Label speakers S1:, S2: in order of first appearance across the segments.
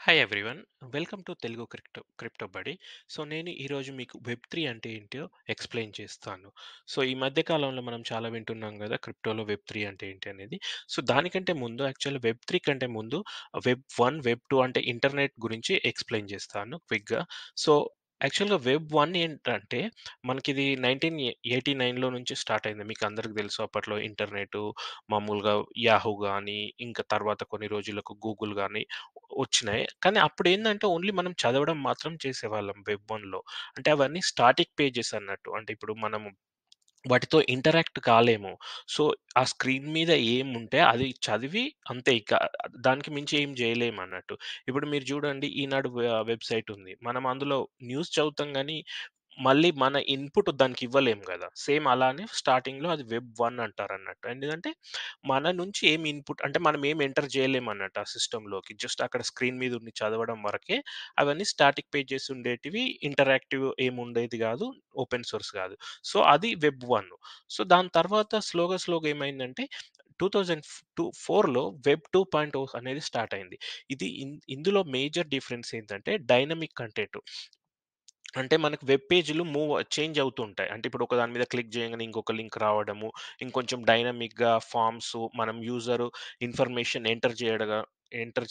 S1: Hi everyone. Welcome to Telugu crypto బడి. So నేను ఈరోజు మీకు వెబ్3 అంటే ఏంటో ఎక్స్‌ప్లెయిన్ చేస్తాను. సో ఈ మధ్య కాలంలో మనం చాలా వింటున్నాం గదా! క్రిప్టోలో వెబ్3 అంటే ఏంటి అనేది. సో దానికంటే ముందు యాక్చువల్లీ వెబ్3 కంటే ముందు వెబ్1, వెబ్2 అంటే ఇంటర్నెట్ గురించి ఎక్స్‌ప్లెయిన్ చేస్తాను క్విక్‌గా. సో యాక్చువల్‌గా వెబ్1 ఏంటంటే మనకిది 1989లో నుంచి స్టార్ట్ అయింది. మీకు అందరికి తెలుసు అప్పట్లో ఇంటర్నెటు మామూలుగా యాహూ గాని, ఇంకా తర్వాత కొన్ని రోజులకు గూగుల్ గాని వచ్చినాయి. కానీ అప్పుడేందంటే ఓన్లీ మనం చదవడం మాత్రం చేసేవాళ్ళం వెబ్1లో. అంటే అవన్నీ స్టాటిక్ పేజెస్ అన్నట్టు. అంటే ఇప్పుడు మనము వాటితో ఇంటరాక్ట్ కాలేము. సో, ఆ స్క్రీన్ మీద ఏముంటే అది చదివి అంతే ఇక దానికి మించి ఏం జేయలేమన్నట్టు. ఇప్పుడు మీరు జూడండి ఈనాడు వెబ్‌సైట్ ఉంది. మనం అందులో న్యూస్ చదువుతాం గానీ, మళ్ళీ మన ఇన్‌పుట్ దానికివ్వలేం గదా! సేమ్ అలానే స్టార్టింగ్‌లో అది వెబ్1 అంటారన్నట్టు. ఎందుకంటే మన నుంచి ఏం ఇన్‌పుట్ అంటే మనం ఏం ఎంటర్ జేయలేమన్నట్టు ఆ సిస్టమ్‌లోకి. జస్ట్ అక్కడ స్క్రీన్ మీద ఉండి చదవడం వరకే. అవన్నీ స్టాటిక్ పేజెస్ ఉండేటివి. ఇంటరాక్టివ్ ఏముండేది గాదు. ఓపెన్ సోర్స్ గాదు. సో, అది వెబ్1. సో, దాని తర్వాత స్లోగా ఏమైందంటే 2004లో వెబ్ 2.0 అనేది స్టార్ట్ అయింది. ఇది ఇందులో మేజర్ డిఫరెన్స్ ఏంటంటే డైనమిక్ కంటెంట్. అంటే మనకు వెబ్ పేజ్‌లు చేంజ్ అవుతూ ఉంటాయి. అంటే ఇప్పుడు ఒక దాని మీద క్లిక్ చేయంగానే ఇంకొక లింక్ రావడము, ఇంకొంచెం డైనమిక్‌గా ఫార్మ్స్ మనం యూజర్ ఇన్ఫర్మేషన్ ఎంటర్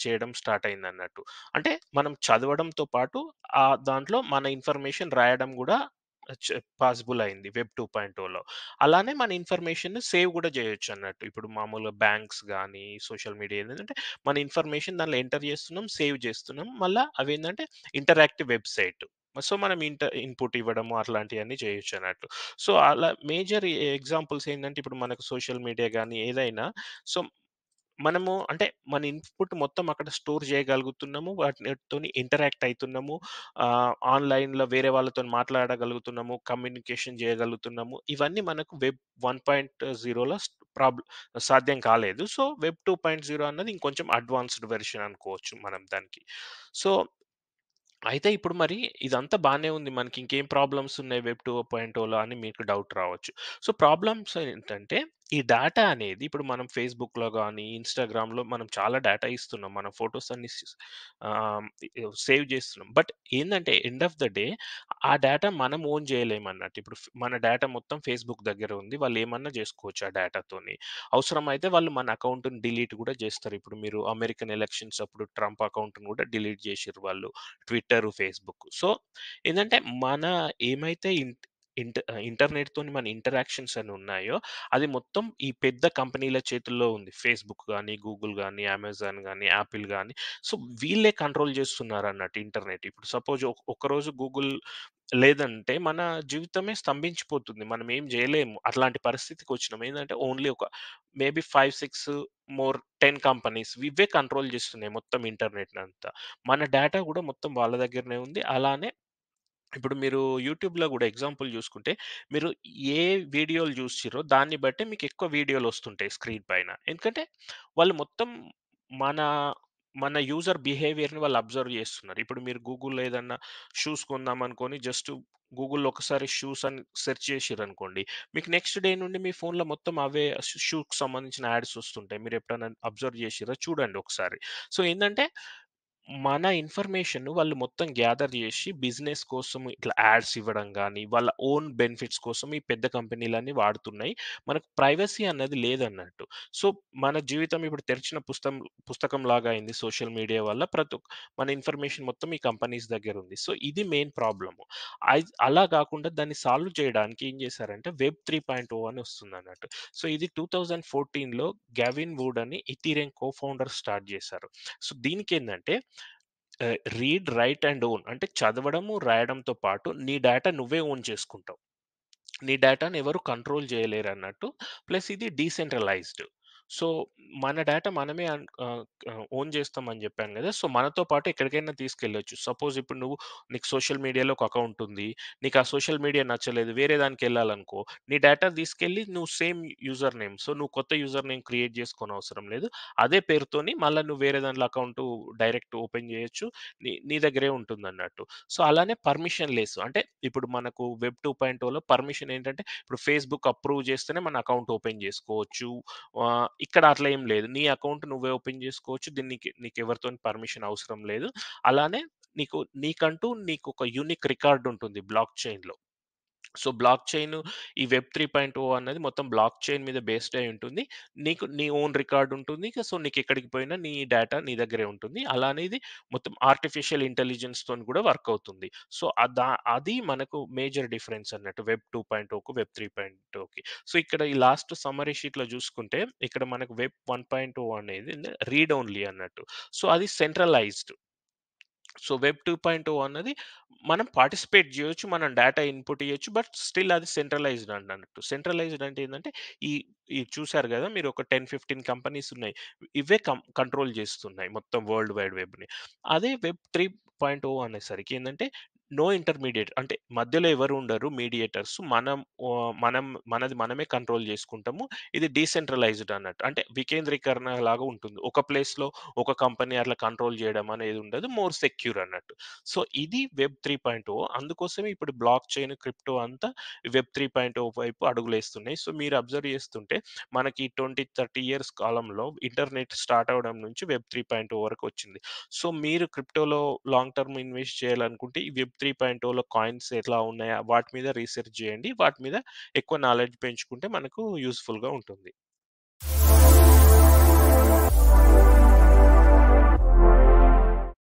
S1: చేయడం స్టార్ట్ అయిందన్నట్టు. అంటే మనం చదవడంతో పాటు దాంట్లో మన ఇన్ఫర్మేషన్ రాయడం గూడా పాసిబుల్ అయింది వెబ్ 2.0లో. అలానే మన ఇన్ఫర్మేషన్‌ని సేవ్ గూడా చేయొచ్చన్నట్టు. ఇప్పుడు మామూలుగా బ్యాంక్స్ గానీ, సోషల్ మీడియా ఏందంటే మన ఇన్ఫర్మేషన్ దాంట్లో ఎంటర్ చేస్తున్నాం, సేవ్ చేస్తున్నాం. మళ్ళా అవేందంటే ఇంటరాక్టివ్ వెబ్‌సైట్. సో, మనం ఇన్‌పుట్ ఇవ్వడము అట్లాంటియన్నీ చేయొచ్చన్నట్టు. సో, అలా మేజర్ ఎగ్జాంపుల్స్ ఏందంటే, ఇప్పుడు మనకు సోషల్ మీడియా గానీ ఏదైనా సో, మనము అంటే మన ఇన్‌పుట్ మొత్తం అక్కడ స్టోర్ చేయగలుగుతున్నాము. వాటితోని ఇంటరాక్ట్ అయితున్నాము. ఆన్‌లైన్‌లో వేరే వాళ్ళతోని మాట్లాడగలుగుతున్నాము. కమ్యూనికేషన్ చేయగలుగుతున్నాము. ఇవన్నీ మనకు వెబ్ 1.0లో సాధ్యం కాలేదు. సో, వెబ్ 2.0 అన్నది ఇంకొంచెం అడ్వాన్స్‌డ్ వెర్షన్ అనుకోవచ్చు మనం దానికి. సో అయితే ఇప్పుడు మరి ఇదంతా బానే ఉంది. మనకి ఇంకేం ప్రాబ్లమ్స్ ఉన్నాయి వెబ్ 2.0లో అని మీకు డౌట్ రావచ్చు. సో, ప్రాబ్లమ్స్ ఏంటంటే ఈ డేటా అనేది ఇప్పుడు మనం ఫేస్‌బుక్‌లో గాని, ఇన్‌స్టాగ్రామ్‌లో మనం చాలా డేటా ఇస్తున్నాం. మన ఫోటోస్ అన్ని ఆహ్, సేవ్ చేస్తున్నాం. బట్ ఏందంటే ఎండ్ ఆఫ్ ద డే ఆ డేటా మనం ఓన్ చేయలేమన్నట్టు. ఇప్పుడు మన డేటా మొత్తం ఫేస్‌బుక్ దగ్గర ఉంది. వాళ్ళు ఏమన్నా చేసుకోవచ్చు ఆ డేటాతోని. అవసరమైతే వాళ్ళు మన అకౌంట్‌ని డిలీట్ కూడా చేస్తారు. ఇప్పుడు మీరు అమెరికన్ ఎలక్షన్స్ అప్పుడు ట్రంప్ అకౌంట్‌ని కూడా డిలీట్ చేసిర్రు వాళ్ళు. Twitter, Facebook. సో, ఏందంటే మన ఏమైతే ఇంటర్నెట్‌తోని మన ఇంటరాక్షన్స్ అని ఉన్నాయో, అది మొత్తం ఈ పెద్ద కంపెనీల చేతుల్లో ఉంది. ఫేస్‌బుక్ గాని, గూగుల్ గాని, అమెజాన్ గాని, యాపిల్ గాని. సో, వీళ్ళే కంట్రోల్ చేస్తున్నారన్నట్టు ఇంటర్నెట్. ఇప్పుడు సపోజ్ ఒక్కరోజు గూగుల్ లేదంటే మన జీవితమే స్తంభించిపోతుంది. మనం ఏం జేయలేము. అట్లాంటి పరిస్థితికొచ్చినాం. ఏందంటే ఓన్లీ ఒక మేబీ 5, 6 10 కంపెనీస్ ఇవే కంట్రోల్ చేస్తున్నాయి మొత్తం ఇంటర్నెట్‌నంతా. మన డేటా గూడా మొత్తం వాళ్ళ దగ్గరనే ఉంది. అలానే ఇప్పుడు మీరు యూట్యూబ్‌లో గూడా ఎగ్జాంపుల్ జూసుకుంటే, మీరు ఏ వీడియోలు జూసిర్రో దాన్ని బట్టే మీకెక్కువ వీడియోలొస్తుంటాయి స్క్రీన్ పైన. ఎందుకంటే, వాళ్ళు మొత్తం మన, మన యూజర్ బిహేవియర్‌ని వాళ్ళు అబ్జర్వ్ జేస్తున్నారు. ఇప్పుడు మీరు గూగుల్‌లో ఏదన్నా షూస్ కొందామనుకోని జస్ట్ గూగుల్‌లో ఒకసారి షూస్ అని సెర్చ్ చేసిర్రనుకోండి, మీకు నెక్స్ట్ డే నుండి మీ ఫోన్‌లో మొత్తం అవే షూకి సంబంధించిన యాడ్స్ ఒస్తుంటాయి. మీరెప్పుడైనా అబ్జర్వ్ జేసిర్రా? చూడండి ఒకసారి. సో, ఏందంటే మన ఇన్ఫర్మేషన్ వాళ్ళు మొత్తం గ్యాదర్ చేసి బిజినెస్ కోసం ఇట్లా యాడ్స్ ఇవ్వడం గానీ, వాళ్ళ ఓన్ బెనిఫిట్స్ కోసం ఈ పెద్ద కంపెనీలన్నీ వాడుతున్నాయి. మనకు ప్రైవసీ అన్నది లేదన్నట్టు. సో, మన జీవితం ఇప్పుడు తెరిచిన పుస్తకంలాగా అయింది సోషల్ మీడియా వల్ల. మన ఇన్ఫర్మేషన్ మొత్తం ఈ కంపెనీస్ దగ్గరుంది. సో, ఇది మెయిన్ ప్రాబ్లము. అలా గాకుండా దాన్ని సాల్వ్ చేయడానికి ఏం చేశారంటే వెబ్ 3.0 అని వస్తుందన్నట్టు. సో, ఇది 2014లో గావిన్ వుడ్ అని ఇథీరియం కో-ఫౌండర్ స్టార్ట్ చేశారు. సో, దీనికేందంటే రీడ్, రైట్ అండ్ ఓన్ అంటే చదవడము, రాయడంతో పాటు నీ డేటా నువ్వే ఓన్ చేసుకుంటావు. నీ డేటాని ఎవరు కంట్రోల్ చేయలేరన్నట్టు. ప్లస్ ఇది డీసెంట్రలైజ్డ్. సో, మన డేటా మనమే ఓన్ చేస్తామని జెప్పాను గదా! సో, మనతో పాటు ఎక్కడికైనా తీసుకెళ్ళొచ్చు. సపోజ్ ఇప్పుడు నీకు సోషల్ మీడియాలో ఒక అకౌంట్ ఉంది. నీకు ఆ సోషల్ మీడియా నచ్చలేదు. వేరే దానికెళ్ళాలనుకో, నీ డేటా తీసుకెళ్ళి నువ్వు సేమ్ యూజర్ నేమ్. సో, నువ్వు కొత్త యూజర్ నేమ్ క్రియేట్ చేసుకోనవసరం లేదు. అదే పేరుతోని మళ్ళా నువ్వు వేరే దాంట్లో అకౌంట్ డైరెక్ట్ ఓపెన్ జేయొచ్చు. నీ దగ్గరే ఉంటుందన్నట్టు. సో, అలానే పర్మిషన్ లెస్. అంటే ఇప్పుడు మనకు వెబ్ 2.0లో పర్మిషన్ ఏంటంటే ఇప్పుడు ఫేస్‌బుక్ అప్రూవ్ చేస్తేనే మన అకౌంట్ ఓపెన్ చేసుకోవచ్చు. ఇక్కడ అట్లా ఏం లేదు. నీ అకౌంట్ నువ్వే ఓపెన్ జేసుకోవచ్చు. నీకెవరితోని పర్మిషన్ అవసరం లేదు. అలానే నీకొక యూనిక్ రికార్డ్ ఉంటుంది బ్లాక్ చైన్‌లో. సో, బ్లాక్ చైన్ ఈ వెబ్ 3.0 అన్నది మొత్తం బ్లాక్ చైన్ మీద బేస్డ్ అయి ఉంటుంది. నీకు నీ ఓన్ రికార్డ్ ఉంటుంది. సో, నీకెక్కడికి పోయినా నీ డేటా నీ దగ్గరే ఉంటుంది. అలానే ఇది మొత్తం ఆర్టిఫిషియల్ ఇంటెలిజెన్స్‌తోని కూడా వర్క్ అవుతుంది. సో, అది మనకు మేజర్ డిఫరెన్స్ అన్నట్టు వెబ్ 2.0కు వెబ్ 3.0కి. సో, ఇక్కడ ఈ లాస్ట్ సమ్మరీ షీట్‌లో జూసుకుంటే ఇక్కడ మనకు వెబ్ 1.0 అనేది రీడ్ ఓన్లీ అన్నట్టు. సో, అది సెంట్రలైజ్డ్. సో, వెబ్ 2.0 అన్నది మనం పార్టిసిపేట్ జేయొచ్చు. మనం డేటా ఇన్‌పుట్ ఇయ్యొచ్చు. బట్ స్టిల్ అది సెంట్రలైజ్డ్ అన్నట్టు. సెంట్రలైజ్డ్ అంటే ఏందంటే, ఈ ఈ చూసారు గదా! మీరు ఒక 10, 15 కంపెనీస్ ఉన్నాయి. ఇవే కంట్రోల్ జేస్తున్నాయి మొత్తం వరల్డ్ వైడ్ వెబ్‌ని. అదే వెబ్ 3.0 అనేసరికి ఏందంటే, నో ఇంటర్మీడియేట్ అంటే మధ్యలో ఎవరు ఉండరు మీడియేటర్స్. మనం మనది మనమే కంట్రోల్ జేసుకుంటాము. ఇది డీసెంట్రలైజ్డ్ అన్నట్టు. అంటే వికేంద్రీకరణ లాగా ఉంటుంది. ఒక ప్లేస్‌లో ఒక కంపెనీ అట్లా కంట్రోల్ చేయడం అనేది ఉండదు. మోర్ సెక్యూర్ అన్నట్టు. సో, ఇది వెబ్ 3.0 అందుకోసమే ఇప్పుడు బ్లాక్ చైన్, క్రిప్టో అంతా వెబ్ 3.0 వైపు అడుగులేస్తున్నాయి. సో, మీరు అబ్జర్వ్ చేస్తుంటే మనకి 20, 30 ఇయర్స్ కాలంలో ఇంటర్నెట్ స్టార్ట్ అవ్వడం నుంచి వెబ్ 3.0 వరకు వచ్చింది. సో, మీరు క్రిప్టోలో లాంగ్ టర్మ్ ఇన్వెస్ట్ చేయాలనుకుంటే ఈ వెబ్ 3.0లో కాయిన్స్ ఎట్లా ఉన్నాయా వాటి మీద రీసెర్చ్ చేయండి. వాటి మీద ఎక్కువ నాలెడ్జ్ పెంచుకుంటే మనకు యూజ్‌ఫుల్‌గా ఉంటుంది.